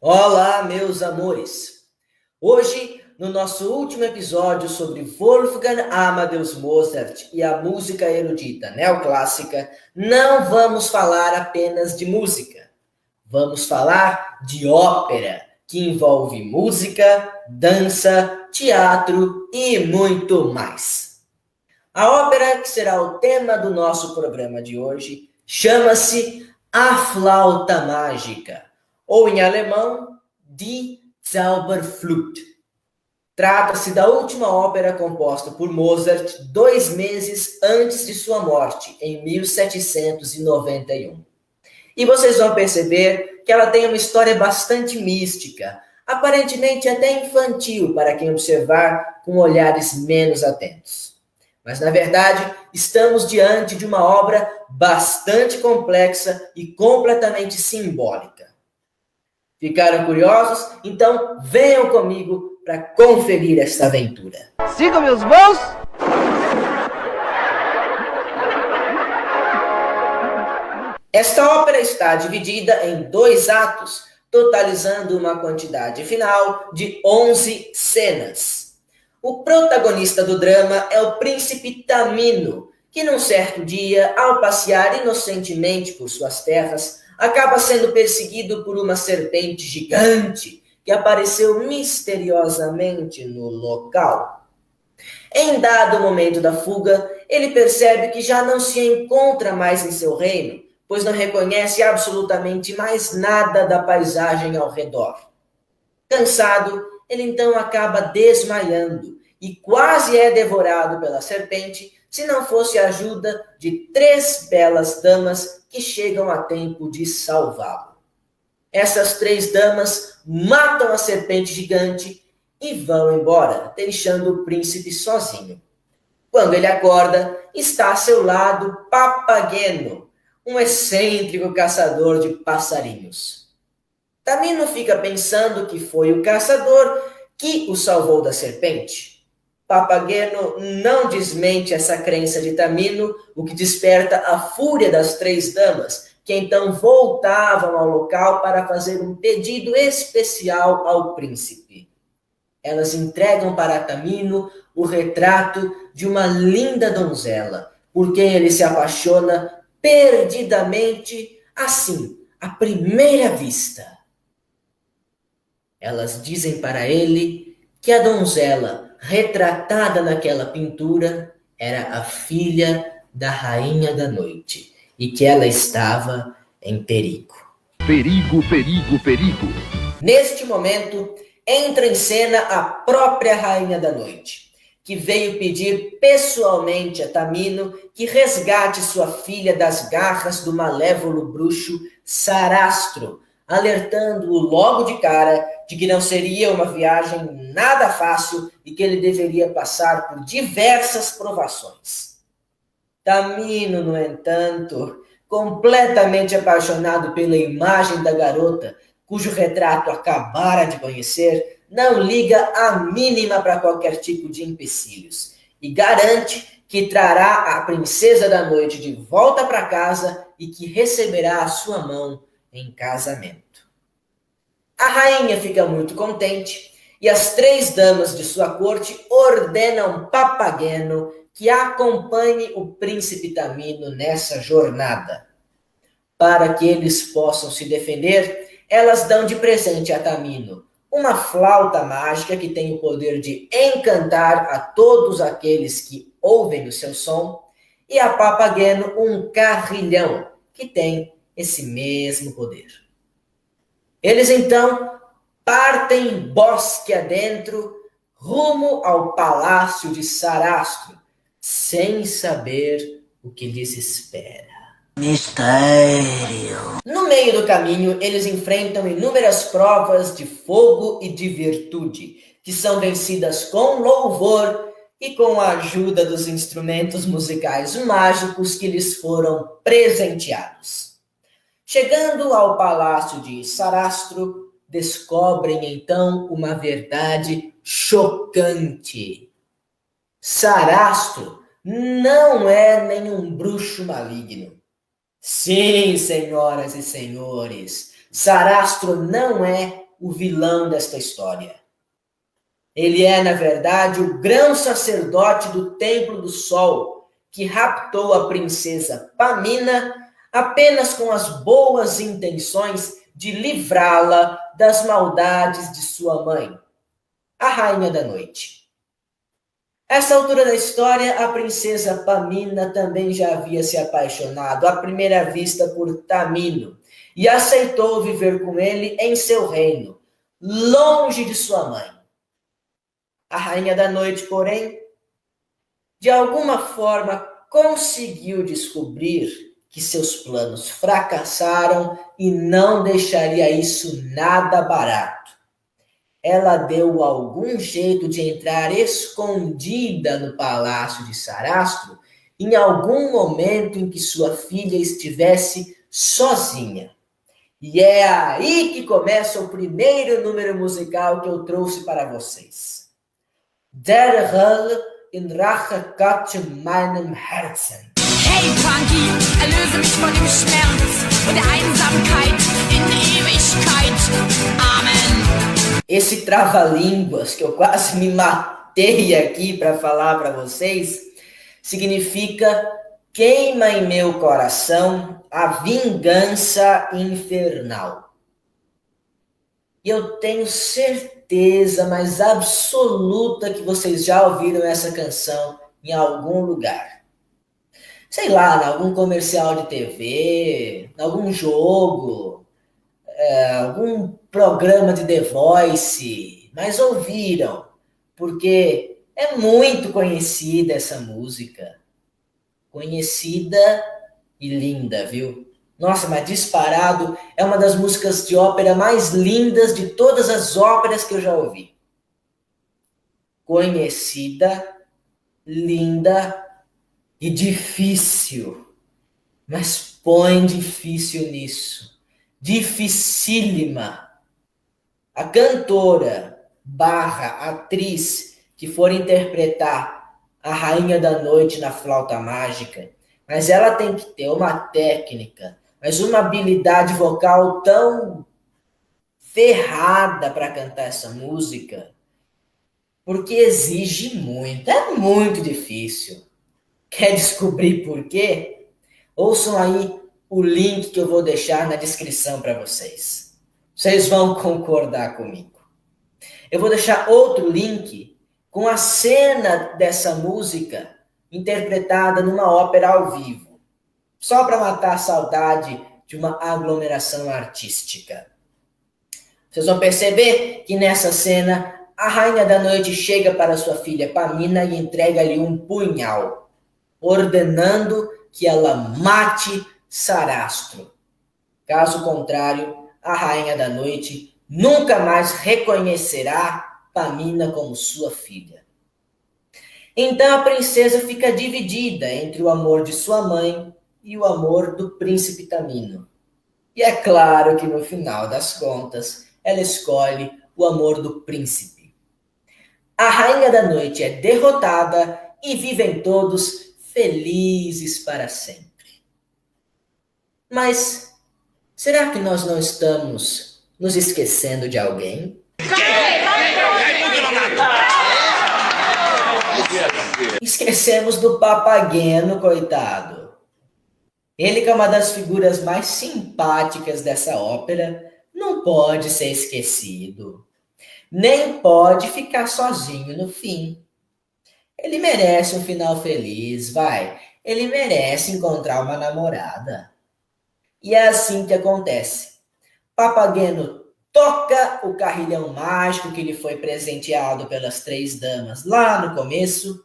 Olá, meus amores! Hoje, no nosso último episódio sobre Wolfgang Amadeus Mozart e a música erudita neoclássica, não vamos falar apenas de música. Vamos falar de ópera, que envolve música, dança, teatro e muito mais. A ópera, que será o tema do nosso programa de hoje, chama-se A Flauta Mágica, ou em alemão, Die Zauberflöte. Trata-se da última ópera composta por Mozart 2 meses antes de sua morte, em 1791. E vocês vão perceber que ela tem uma história bastante mística, aparentemente até infantil para quem observar com olhares menos atentos. Mas, na verdade, estamos diante de uma obra bastante complexa e completamente simbólica. Ficaram curiosos? Então venham comigo para conferir esta aventura. Sigam meus bons! Esta ópera está dividida em 2 atos, totalizando uma quantidade final de 11 cenas. O protagonista do drama é o príncipe Tamino, que num certo dia, ao passear inocentemente por suas terras, acaba sendo perseguido por uma serpente gigante que apareceu misteriosamente no local. Em dado momento da fuga, ele percebe que já não se encontra mais em seu reino, pois não reconhece absolutamente mais nada da paisagem ao redor. Cansado, ele então acaba desmaiando e quase é devorado pela serpente, se não fosse a ajuda de 3 belas damas que chegam a tempo de salvá-lo. Essas 3 damas matam a serpente gigante e vão embora, deixando o príncipe sozinho. Quando ele acorda, está a seu lado Papageno, um excêntrico caçador de passarinhos. Tamino fica pensando que foi o caçador que o salvou da serpente. Papageno não desmente essa crença de Tamino, o que desperta a fúria das 3 damas, que então voltavam ao local para fazer um pedido especial ao príncipe. Elas entregam para Tamino o retrato de uma linda donzela, por quem ele se apaixona perdidamente, assim, à primeira vista. Elas dizem para ele que a donzela retratada naquela pintura era a filha da rainha da noite e que ela estava em perigo. Perigo, perigo, perigo. Neste momento, entra em cena a própria rainha da noite, que veio pedir pessoalmente a Tamino que resgate sua filha das garras do malévolo bruxo Sarastro, alertando-o logo de cara de que não seria uma viagem nada fácil e que ele deveria passar por diversas provações. Tamino, no entanto, completamente apaixonado pela imagem da garota, cujo retrato acabara de conhecer, não liga a mínima para qualquer tipo de empecilhos e garante que trará a princesa da noite de volta para casa e que receberá a sua mão em casamento. A rainha fica muito contente e as 3 damas de sua corte ordenam Papageno que acompanhe o príncipe Tamino nessa jornada. Para que eles possam se defender, elas dão de presente a Tamino uma flauta mágica que tem o poder de encantar a todos aqueles que ouvem o seu som, e a Papageno um carrilhão que tem esse mesmo poder. Eles então partem bosque adentro, rumo ao palácio de Sarastro, sem saber o que lhes espera. Mistério. No meio do caminho, eles enfrentam inúmeras provas de fogo e de virtude, que são vencidas com louvor e com a ajuda dos instrumentos musicais mágicos que lhes foram presenteados. Chegando ao palácio de Sarastro, descobrem então uma verdade chocante. Sarastro não é nenhum bruxo maligno. Sim, senhoras e senhores, Sarastro não é o vilão desta história. Ele é, na verdade, o grão sacerdote do Templo do Sol, que raptou a princesa Pamina apenas com as boas intenções de livrá-la das maldades de sua mãe, a Rainha da Noite. A essa altura da história, a princesa Pamina também já havia se apaixonado à primeira vista por Tamino e aceitou viver com ele em seu reino, longe de sua mãe. A Rainha da Noite, porém, de alguma forma conseguiu descobrir que seus planos fracassaram e não deixaria isso nada barato. Ela deu algum jeito de entrar escondida no palácio de Sarastro em algum momento em que sua filha estivesse sozinha. E é aí que começa o primeiro número musical que eu trouxe para vocês. Der Hölle in Rache Gott in meinem Herzen. Hey Frankie, erlöse mich von dem Schmerz und der Einsamkeit in Ewigkeit. Amen. Esse trava-línguas que eu quase me matei aqui para falar para vocês, significa queima em meu coração a vingança infernal. E eu tenho certeza, mas absoluta, que vocês já ouviram essa canção em algum lugar. Sei lá, em algum comercial de TV, em algum jogo, algum programa de The Voice, mas ouviram, porque é muito conhecida essa música. Conhecida e linda, viu? Nossa, mas disparado, é uma das músicas de ópera mais lindas de todas as óperas que eu já ouvi. Conhecida, linda e difícil. Mas põe difícil nisso. Dificílima. A cantora / atriz que for interpretar a Rainha da Noite na flauta mágica, mas ela tem que ter uma técnica, mas uma habilidade vocal tão ferrada para cantar essa música, porque exige muito, é muito difícil. Quer descobrir por quê? Ouçam aí o link que eu vou deixar na descrição para vocês. Vocês vão concordar comigo. Eu vou deixar outro link com a cena dessa música interpretada numa ópera ao vivo, só para matar a saudade de uma aglomeração artística. Vocês vão perceber que nessa cena a Rainha da Noite chega para sua filha Pamina e entrega-lhe um punhal, ordenando que ela mate Sarastro. Caso contrário, a Rainha da Noite nunca mais reconhecerá Pamina como sua filha. Então a princesa fica dividida entre o amor de sua mãe e o amor do príncipe Tamino. E é claro que no final das contas, ela escolhe o amor do príncipe. A Rainha da Noite é derrotada e vivem todos felizes para sempre. Mas será que nós não estamos nos esquecendo de alguém? Esquecemos do Papageno, coitado. Ele, que é uma das figuras mais simpáticas dessa ópera, não pode ser esquecido. Nem pode ficar sozinho no fim. Ele merece um final feliz, vai. Ele merece encontrar uma namorada. E é assim que acontece. Papageno toca o carrilhão mágico que lhe foi presenteado pelas 3 damas lá no começo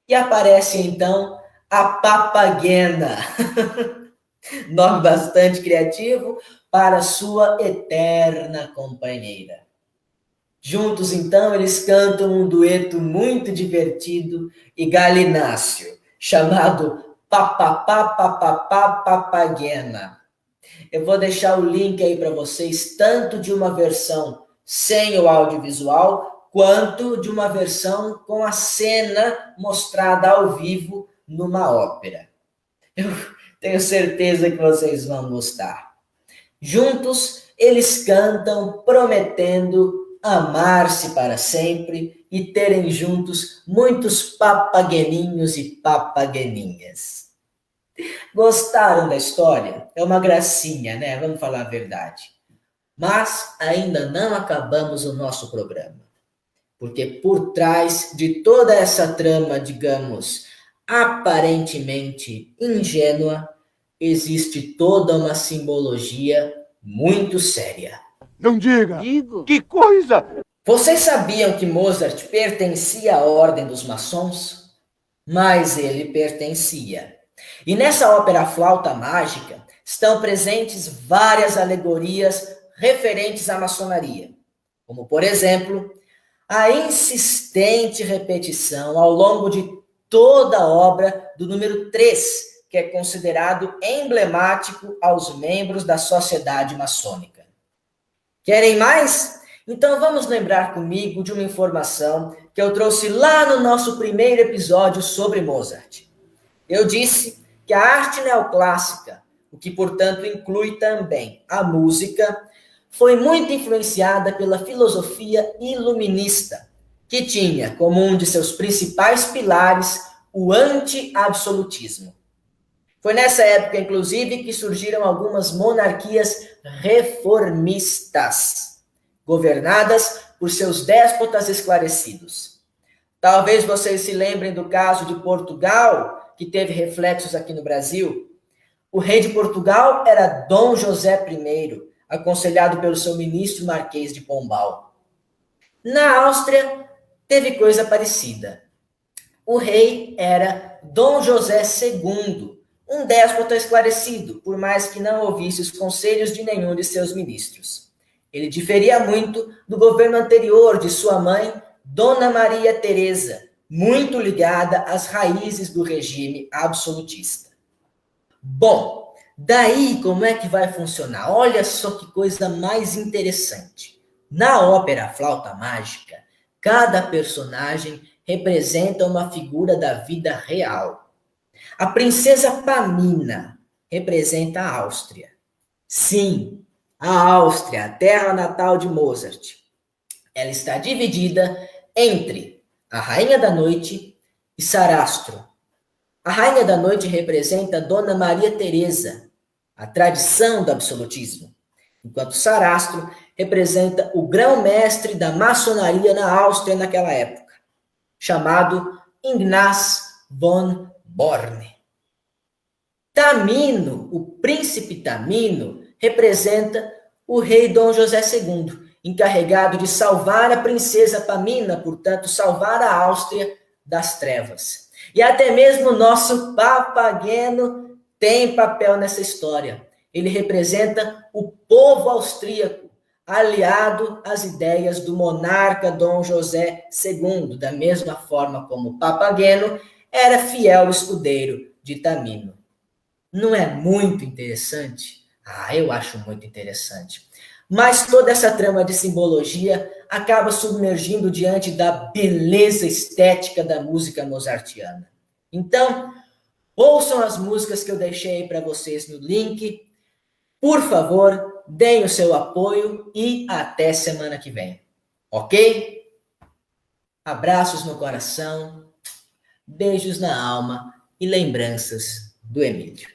e aparece então a Papagena, nome bastante criativo, para sua eterna companheira. Juntos então eles cantam um dueto muito divertido e galináceo, chamado Papapá Papapá Papagena. Eu vou deixar o link aí para vocês, tanto de uma versão sem o audiovisual, quanto de uma versão com a cena mostrada ao vivo numa ópera. Eu tenho certeza que vocês vão gostar. Juntos, eles cantam prometendo amar-se para sempre e terem juntos muitos papagueninhos e papagueninhas. Gostaram da história? É uma gracinha, né? Vamos falar a verdade. Mas ainda não acabamos o nosso programa. Porque por trás de toda essa trama, digamos, aparentemente ingênua, existe toda uma simbologia muito séria. Não diga! Digo. Que coisa! Vocês sabiam que Mozart pertencia à Ordem dos Maçons? Mas ele pertencia. E nessa ópera Flauta Mágica estão presentes várias alegorias referentes à maçonaria, como, por exemplo, a insistente repetição ao longo de toda a obra do número 3, que é considerado emblemático aos membros da sociedade maçônica. Querem mais? Então vamos lembrar comigo de uma informação que eu trouxe lá no nosso primeiro episódio sobre Mozart. Eu disse que a arte neoclássica, o que portanto inclui também a música, foi muito influenciada pela filosofia iluminista, que tinha como um de seus principais pilares o anti-absolutismo. Foi nessa época, inclusive, que surgiram algumas monarquias reformistas, governadas por seus déspotas esclarecidos. Talvez vocês se lembrem do caso de Portugal, que teve reflexos aqui no Brasil. O rei de Portugal era Dom José I, aconselhado pelo seu ministro Marquês de Pombal. Na Áustria, teve coisa parecida. O rei era Dom José II, um déspota esclarecido, por mais que não ouvisse os conselhos de nenhum de seus ministros. Ele diferia muito do governo anterior de sua mãe, Dona Maria Teresa, muito ligada às raízes do regime absolutista. Bom, daí como é que vai funcionar? Olha só que coisa mais interessante. Na ópera Flauta Mágica, cada personagem representa uma figura da vida real. A princesa Pamina representa a Áustria. Sim, a Áustria, a terra natal de Mozart. Ela está dividida entre a Rainha da Noite e Sarastro. A Rainha da Noite representa Dona Maria Teresa, a tradição do absolutismo, enquanto Sarastro representa o grão-mestre da maçonaria na Áustria naquela época, chamado Ignaz von Born. Tamino, o príncipe Tamino, representa o rei Dom José II, encarregado de salvar a princesa Pamina, portanto, salvar a Áustria das trevas. E até mesmo o nosso Papageno tem papel nessa história. Ele representa o povo austríaco, aliado às ideias do monarca Dom José II, da mesma forma como Papageno era fiel escudeiro de Tamino. Não é muito interessante? Ah, eu acho muito interessante. Mas toda essa trama de simbologia acaba submergindo diante da beleza estética da música mozartiana. Então, ouçam as músicas que eu deixei para vocês no link. Por favor, deem o seu apoio e até semana que vem. Ok? Abraços no coração, beijos na alma e lembranças do Emílio.